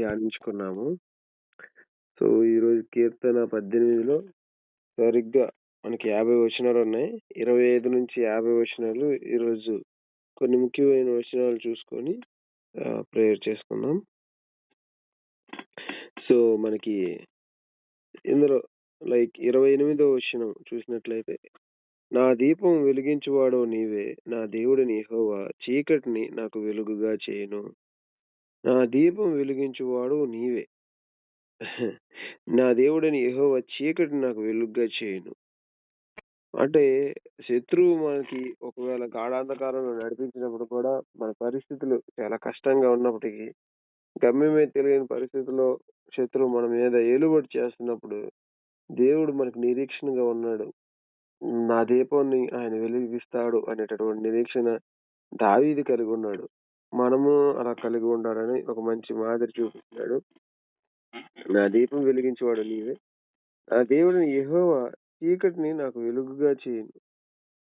ధ్యానించుకున్నాము. So, ఈరోజు కీర్తన 18లో సరిగ్గా మనకి 50 వచనాలున్నాయి. 25-50 వచనాలు ఈరోజు కొన్ని ముఖ్యమైన వచనాలు చూసుకొని ప్రేయర్ చేసుకుందాం. సో, మనకి ఇందులో 28వ వచనం చూసినట్లయితే, నా దీపం వెలిగించువాడవు నీవే, నా దేవుడని యెహోవా చీకటిని నాకు వెలుగుగా చేయును. నా దీపం వెలిగించువాడవు నీవే. నా దేవుడని యెహోవా చీకటిని నాకు వెలుగుగా చేయును. అంటే శత్రువు మనకి ఒకవేళ గాఢాంధకారంలో నడిపించినప్పుడు కూడా మన పరిస్థితులు చాలా కష్టంగా ఉన్నప్పటికీ, గమ్యమే తెలియని పరిస్థితుల్లో శత్రువు మన మీద ఏలుబడి చేస్తున్నప్పుడు దేవుడు మనకు నిరీక్షణగా ఉన్నాడు. నా దీపాన్ని ఆయన వెలిగిస్తాడు అనేటటువంటి నిరీక్షణ దావీదు కలిగి ఉన్నాడు. మనము అలా కలిగి ఉండాలని ఒక మంచి మాదిరి చూపిస్తున్నాడు. నా దీపం వెలిగించేవాడు నీవే, నా దేవుడిని యెహోవా చీకటిని నాకు వెలుగుగా చేయును.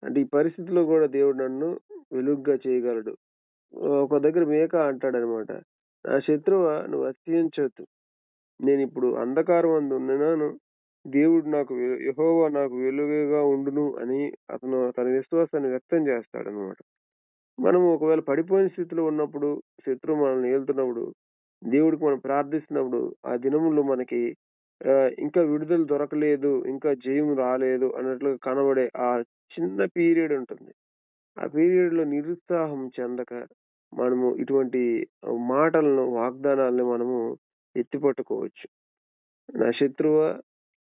అంటే ఈ పరిస్థితిలో కూడా దేవుడు నన్ను వెలుగుగా చేయగలడు. ఒక దగ్గర మేక అంటాడనమాట, నా శత్రువా నువ్వు అతిశయించొద్దు, నేను ఇప్పుడు అంధకారం అందు ఉన్నాను, దేవుడు నాకు యెహోవా నాకు వెలుగుగా ఉండును అని అతను తన విశ్వాసాన్ని వ్యక్తం చేస్తాడనమాట. మనం ఒకవేళ పడిపోయిన స్థితిలో ఉన్నప్పుడు, శత్రువు మనల్ని ఏలుతున్నప్పుడు, దేవుడికి మనం ప్రార్థిస్తున్నప్పుడు, ఆ దినముల్లో మనకి ఇంకా విడుదల దొరకలేదు, ఇంకా జయం రాలేదు అన్నట్లుగా కనబడే ఆ చిన్న పీరియడ్ ఉంటుంది. ఆ పీరియడ్‌లో నిరుత్సాహం చెందక, మనము ఇటువంటి మాటలను, వాగ్దానాలను మనము ఎత్తిపట్టుకోవచ్చు. నా శత్రువా,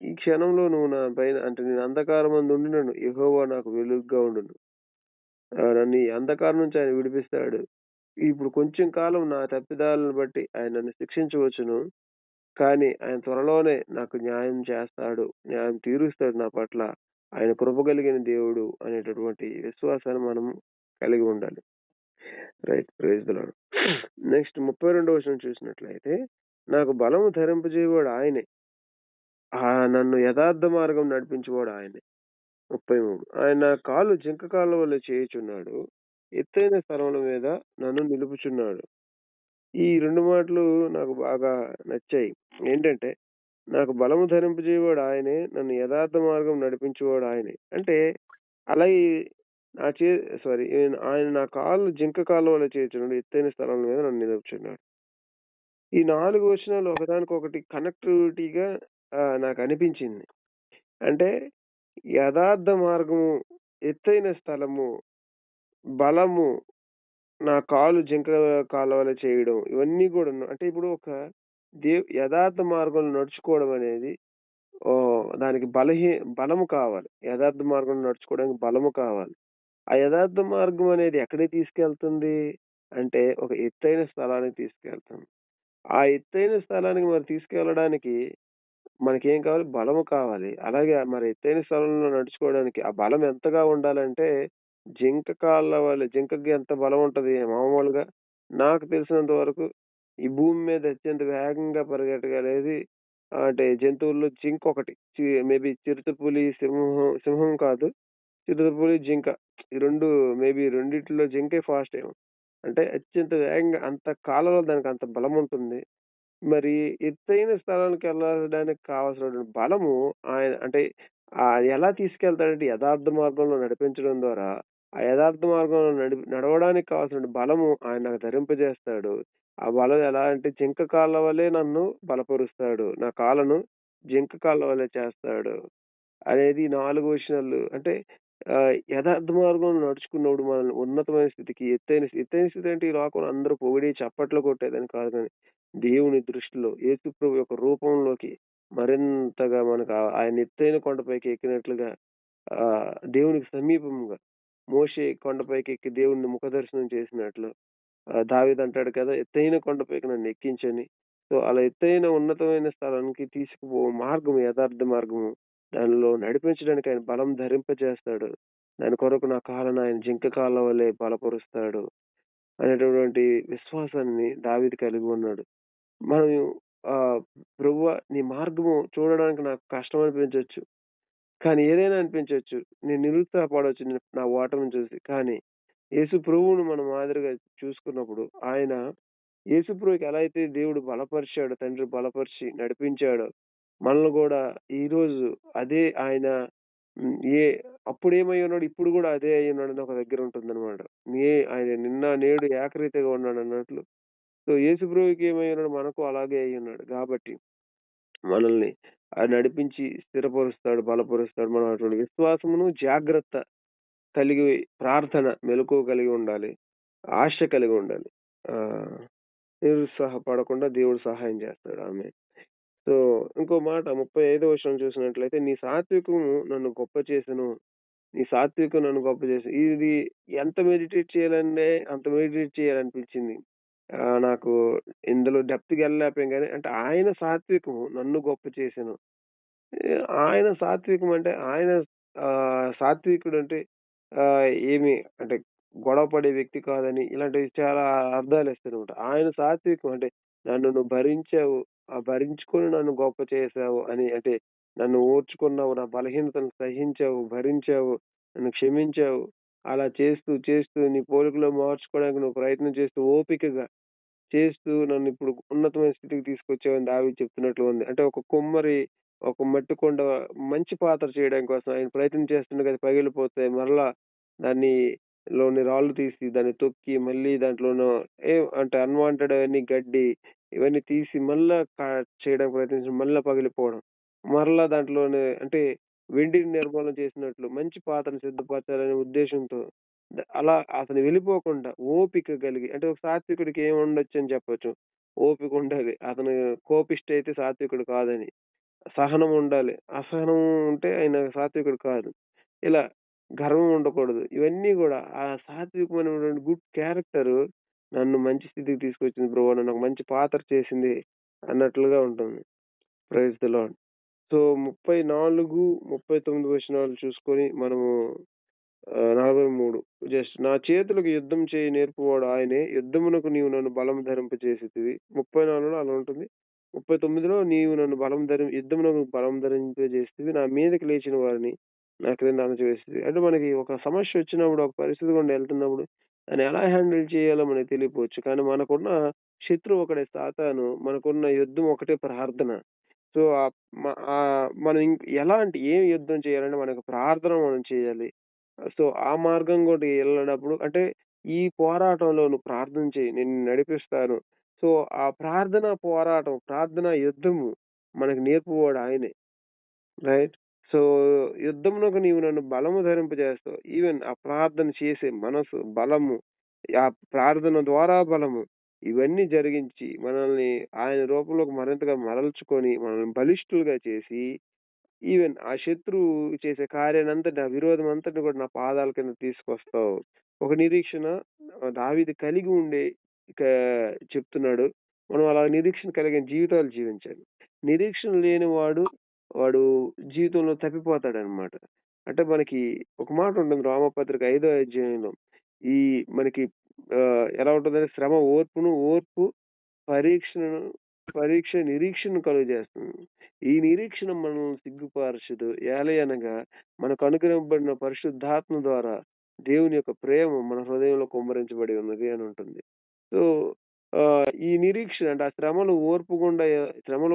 ఈ క్షణంలో నువ్వు నా పైన అంటే నేను అంధకారమందుండునను యెహోవా నాకు వెలుగుగా ఉండును. నన్ను ఈ అంధకారం నుంచి ఆయన విడిపిస్తాడు. ఇప్పుడు కొంచెం కాలం నా తప్పిదాలను బట్టి ఆయన నన్ను శిక్షించవచ్చును. కానీ ఆయన త్వరలోనే నాకు న్యాయం చేస్తాడు. న్యాయం తీరుస్తాడు నా పట్ల. ఆయన కృప కలిగిన దేవుడు అనేటటువంటి విశ్వాసాన్ని మనము కలిగి ఉండాలి. Right. Praise the Lord. Next 32వ వచనం చూసినట్లయితే, నాకు బలము ధరింపజేయువాడు ఆయనే, నన్ను యథార్థ మార్గం నడిపించువాడు ఆయనే. 33, ఆయన కాలు జింక కాళ్ళ వలె చేయుచున్నాడు, ఎత్తైన స్థలముల మీద నన్ను నిలుపుచున్నాడు. ఈ 2 మాటలు నాకు బాగా నచ్చాయి. ఏంటంటే, నాకు బలము ధరింపజేయువాడు ఆయనే, నన్ను యథార్థ మార్గం నడిపించేవాడు ఆయనే. అంటే అలాగే నా చే సారీ ఆయన నా కాళ్ళు జింక కాళ్ళ వలె చేయుచున్నాడు, ఎత్తైన స్థలం మీద నన్ను నిలుపుచున్నాడు. ఈ 4 వచనాలు ఒకదానికొకటి కనెక్టివిటీగా నాకు అనిపించింది. అంటే యథార్థ మార్గము, ఎత్తైన స్థలము, బలము, నా కాలు జింక కాళ్ళ వలె చేయడం, ఇవన్నీ కూడాను అంటే ఇప్పుడు ఒక యథార్థ మార్గంలో నడుచుకోవడం అనేది దానికి బలము కావాలి. యథార్థ మార్గంలో నడుచుకోవడానికి బలము కావాలి. ఆ యథార్థ మార్గం అనేది ఎక్కడికి తీసుకెళ్తుంది అంటే, ఒక ఎత్తైన స్థలానికి తీసుకెళ్తుంది. ఆ ఎత్తైన స్థలానికి మరి తీసుకెళ్ళడానికి మనకేం కావాలి? బలము కావాలి. అలాగే మరి ఎత్తైన స్థలంలో నడుచుకోవడానికి ఆ బలం ఎంతగా ఉండాలంటే, జింకకి ఎంత బలం ఉంటది మామూలుగా? నాకు తెలిసినంత వరకు ఈ భూమి మీద అత్యంత వేగంగా పరిగెట్టగలిగేది అంటే జంతువుల్లో జింక ఒకటి. మేబీ చిరుతపులి, సింహం కాదు. చిరుతపులి, జింక ఈ 2 మేబీ రెండిట్లో జింకే ఫాస్ట్ ఏమో. అంటే అత్యంత వేగంగా అంత కాలంలో దానికి అంత బలం ఉంటుంది. మరి ఎత్తైన స్థలానికెళ్ళడానికి కావాల్సినటువంటి బలము ఆయన అంటే ఎలా తీసుకెళ్తాడంటే యథార్థ మార్గంలో నడిపించడం ద్వారా, ఆ యథార్థ మార్గంలో నడవడానికి కావాల్సిన బలము ఆయన నాకు ధరింపజేస్తాడు. ఆ బలం ఎలా అంటే జింక కాళ్ళ వలె నన్ను బలపరుస్తాడు. నా కాళ్ళను జింక కాళ్ళ వలె చేస్తాడు అనేది 4 వచనాలు. అంటే యథార్థ మార్గంలో నడుచుకున్నప్పుడు మనల్ని ఉన్నతమైన స్థితికి, ఎత్తైన స్థితి అంటే ఈ లోకంలో అందరూ పొగిడి చప్పట్లు కొట్టేదని కాదు గాని, దేవుని దృష్టిలో యేసుప్రభు యొక్క రూపంలోకి మరింతగా మనకు ఆయన ఎత్తైన కొండపైకి ఎక్కినట్లుగా దేవునికి సమీపంగా మోషే కొండపైకి ఎక్కి దేవుణ్ణి ముఖదర్శనం చేసినట్లు దావీదు అంటాడు కదా! ఎత్తైన కొండపైకి నన్ను ఎక్కించని. సో, అలా ఎత్తైన ఉన్నతమైన స్థలానికి తీసుకుపో మార్గం యథార్థ మార్గము. దానిలో నడిపించడానికి ఆయన బలం ధరింపజేస్తాడు. దాని కొరకు నా కాళ్ళను ఆయన జింక కాళ్ళ వలె బలపరుస్తాడు అనేటటువంటి విశ్వాసాన్ని దావీదు కలిగి ఉన్నాడు. మనం ప్రభువా నీ మార్గము చూడడానికి నాకు కష్టం అనిపించొచ్చు. కానీ ఏదైనా అనిపించొచ్చు. నేను నిరుత్సాహపడొచ్చు నా ఓటమిని చూసి. కానీ యేసు ప్రభువును మనం మాదిరిగా చూసుకున్నప్పుడు ఆయన యేసుప్రభుకి ఎలా అయితే దేవుడు బలపరిచాడో, తండ్రి బలపరిచి నడిపించాడో, మనల్ని గూడా ఈరోజు అదే ఆయన హ్మ్. అప్పుడేమై ఉన్నాడో ఇప్పుడు గూడా అదే అయ్యున్నాడని ఒక దగ్గర ఉంటుందనమాట. ఆయన నిన్న, నేడు ఏకరీతిగా ఉన్నాడన్నట్లు. సో, యేసుప్రభుకి ఏమై ఉన్నాడో మనకు అలాగే అయ్యున్నాడు. గాబట్టి మనల్ని నడిపించి స్థిరపరుస్తాడు, బలపరుస్తాడు. మనం అటువంటి విశ్వాసమును, జాగ్రత్త కలిగి ప్రార్థన, మెలకువ కలిగి ఉండాలి. ఆశ కలిగి ఉండాలి. ఆహ్, నిరుత్సాహపడకుండా దేవుడు సహాయం చేస్తాడు. ఆమేన్. సో, ఇంకో మాట 35వ వచనం చూసినట్లయితే, "నీ సాత్వికము నన్ను గొప్ప చేసెను. నీ సాత్వికం నన్ను గొప్ప చేసెను." ఇది ఎంత మెడిటేట్ చేయాలంటే అంత మెడిటేట్ చేయాలనిపించింది. నాకు ఇందులో డెప్త్‌గెళ్ళలేకపోయాం గానీ, అంటే ఆయన సాత్వికము నన్ను గొప్ప చేసెను. ఆయన సాత్వికం అంటే ఆయన సాత్వికుడంటే ఏమి అంటే గొడవ పడే వ్యక్తి కాదని ఇలాంటివి చాలా అర్థాలేస్తారనమాట. ఆయన సాత్వికం అంటే నన్ను నువ్వు భరించావు. భరించుకొని నన్ను గొప్ప చేశావు అని అంటే నన్ను ఓర్చుకున్నావు. నా బలహీనతను సహించావు, భరించావు, నన్ను క్షమించావు. అలా చేస్తూ, చేస్తూ నీ పోలికలో మార్చుకోవడానికి నువ్వు ప్రయత్నం చేస్తూ ఓపికగా చేస్తూ నన్నిప్పుడు ఉన్నతమైన స్థితికి తీసుకొచ్చావని దావీదు చెప్తున్నట్లు ఉంది. అంటే ఒక కుమ్మరి ఒక మట్టి కుండ మంచి పాత్ర చేయడం కోసం ఆయన ప్రయత్నం చేస్తుండగా అది పగిలిపోతే మరలా దాన్ని లోని రాళ్ళు తీసి దాన్ని తొక్కి మళ్ళీ దాంట్లోనో అంటే అన్‌వాంటెడ్ అవన్నీ గడ్డి ఇవన్నీ తీసి మళ్ళా చేయడానికి ప్రయత్నించి మళ్ళా పగిలిపోవడం. మరలా దాంట్లోనే అంటే వెండిని నిర్మూలన చేసినట్లు మంచి పాత్రను సిద్ధపరచాలనే ఉద్దేశంతో అలా అతను వెళ్ళిపోకుండా ఓపిక కలిగి అంటే ఒక సాత్వికుడికి ఏముండొచ్చని చెప్పొచ్చు. ఓపికుండాలి. అతను కోపిష్టి సాత్వికుడు కాదని. సహనం ఉండాలి. అసహనం ఉంటే ఆయన సాత్వికుడు కాదు. ఇలా గర్వం ఉండకూడదు. ఇవన్నీ గూడా ఆ సాత్వికమైనటువంటి గుడ్ క్యారెక్టరు నన్ను మంచి స్థితికి తీసుకొచ్చింది బ్రో. నన్ను ఒక మంచి పాత్ర చేసింది అన్నట్లుగా ఉంటుంది. Praise the lord. సో, 34, 39 వచనాలు చూసుకొని మనము 43 నా చేతులకు యుద్ధం చేయి నేర్పువాడు ఆయనే. యుద్ధమునకు నీవు నన్ను బలం ధరింపజేసితివి. 34లో అలా ఉంటుంది. 39లో నీవు నన్ను యుద్ధమునకు బలం ధరింపజేసితివి. నా మీదకి లేచిన వారిని నా క్రింద అణచివేసితివి. అంటే మనకి ఒక సమస్య వచ్చినప్పుడు, ఒక పరిస్థితి గుండా ఎళ్తున్నప్పుడు దాన్ని ఎలా హ్యాండిల్ చేయాలో మనకు తెలియకపోవచ్చు. కానీ మనకున్న శత్రువు ఒకడే సాతాను. మనకున్న యుద్ధం ఒకటే ప్రార్థన. సో, మనం ఎలాంటి ఏం యుద్ధం చేయాలంటే మనకు ప్రార్థన మనం చేయాలి. సో, ఆ మార్గం గుండా ఎళ్ళినప్పుడు అంటే ఈ పోరాటంలో నువ్వు ప్రార్థన చెయ్యి. నేను నిన్ను నడిపిస్తాను. సో, ఆ ప్రార్థన పోరాటం, ప్రార్థన యుద్ధము మనకు నేర్పువాడు ఆయనే. రైట్. సో, యుద్ధమునకు నీవు నన్ను బలము ధరింపజేస్తావు. ఈవెన్ ఆ ప్రార్థన చేసే మనసు, బలము, ఆ ప్రార్థన ద్వారా బలము, ఇవన్నీ జరిగించి మనల్ని ఆయన రూపంలోకి మరింతగా మరల్చుకొని, మనల్ని బలిష్ఠులుగా చేసి, ఈవెన్ ఆ శత్రువు చేసే కార్యానంతటిని, ఆ విరోధం అంతటిని కూడా నా పాదాల కింద తీసుకొస్తావు. ఒక నిరీక్షణ దావీదు కలిగి ఉండే ఇక చెప్తున్నాడు. మనం అలా నిరీక్షణ కలిగిన జీవితాలు జీవించాలి. నిరీక్షణ లేనివాడు వాడు జీవితంలో తప్పిపోతాడనమాట. అంటే మనకి ఒక మాట ఉంటుంది రోమపత్రిక 5వ అధ్యాయంలో. ఈ మనకి ఎలా ఉంటదంటే శ్రమ ఓర్పును, ఓర్పు పరీక్షను, పరీక్ష నిరీక్షను కలుగజేస్తుంది. ఈ నిరీక్షణ మనల్ని సిగ్గుపరచదు. ఏలయనగా మనకు అనుగ్రహింపబడిన పరిశుద్ధాత్మ ద్వారా దేవుని యొక్క ప్రేమ మన హృదయంలో కుమ్మరించబడి ఉన్నది అని ఉంటుంది. సో, ఈ నిరీక్షణ అంటే ఆ శ్రమల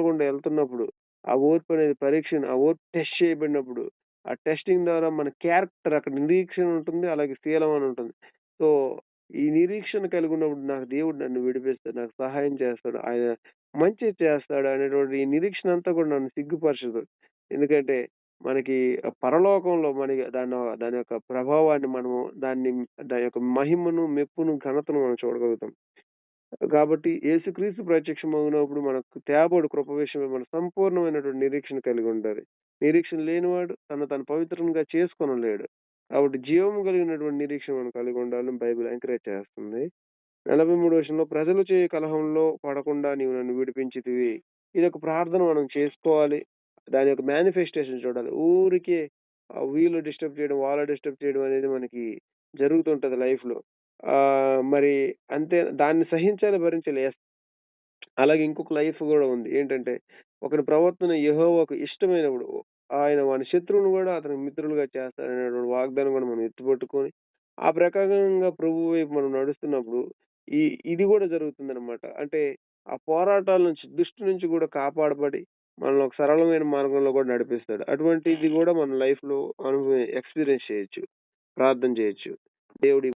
గుండా ఎళ్తున్నప్పుడు, ఆ ఓర్పనేది ఆ ఓర్పు టెస్ట్ చేయబడినప్పుడు, ఆ టెస్టింగ్ ద్వారా మన క్యారెక్టర్ అక్కడ నిరీక్షణ ఉంటుంది. అలాగే శీలం అని ఉంటుంది. సో, ఈ నిరీక్షణ కలిగున్నప్పుడు నాకు దేవుడు నన్ను విడిపిస్తాడు. నాకు సహాయం చేస్తాడు. ఆయన మంచి చేస్తాడు అనేటువంటి ఈ నిరీక్షణ అంతా కూడా నన్ను సిగ్గుపరచదు. ఎందుకంటే మనకి పరలోకంలో మనకి దాని యొక్క ప్రభావాన్ని మనము దాని యొక్క మహిమను, మెప్పును, ఘనతను మనం చూడగలుగుతాం. కాబట్టి యేసుక్రీస్తు ప్రత్యక్షమగునప్పుడు మనకు తేబడు కృప విషయమై మన సంపూర్ణమైనటువంటి నిరీక్షణ కలిగి ఉండాలి. నిరీక్షణ లేనివాడు తను పవిత్రంగా చేసుకొనలేడు. కాబట్టి జీవము కలిగినటువంటి నిరీక్షణ మనం కలిగి ఉండాలని బైబిల్ ఎంకరేజ్ చేస్తుంది. 43 వచనంలో ప్రజలు చేయు కలహంలో పడకుండా నీవు నన్ను విడిపించితివి. ఇదొక ప్రార్థన మనం చేసుకోవాలి. దాని యొక్క మేనిఫెస్టేషన్ చూడాలి. ఊరికే వీళ్ళు డిస్టర్బ్ చేయడం, వాళ్ళు డిస్టర్బ్ చేయడం అనేది మనకి జరుగుతుంటది లైఫ్‌లో. మరి అంతే దాన్ని సహించాలి, భరించాలి. అలాగే ఇంకొక లైఫ్ గూడా ఉంది. ఏంటంటే ఒకడి ప్రవర్తన యెహోవాకు ఇష్టమైనప్పుడు ఆయన వాని శత్రువులను గూడా అతనికి మిత్రులుగా చేస్తాడనేటువంటి వాగ్దానం గూడా మనం ఎత్తిపట్టుకొని, ఆ ప్రకారంగా ప్రభువు వైపు మనం నడుస్తున్నప్పుడు ఈ ఇది గూడా జరుగుతుందనమాట. అంటే ఆ పోరాటాల నుంచి, దుష్టు నుంచి గూడా కాపాడబడి, మనల్ని ఒక సరళమైన మార్గంలో గూడా నడిపిస్తాడు. అటువంటిది గూడా మన లైఫ్‌లో ఎక్స్‌పీరియన్స్ చేయొచ్చు. ప్రార్థన చేయొచ్చు. దేవుడి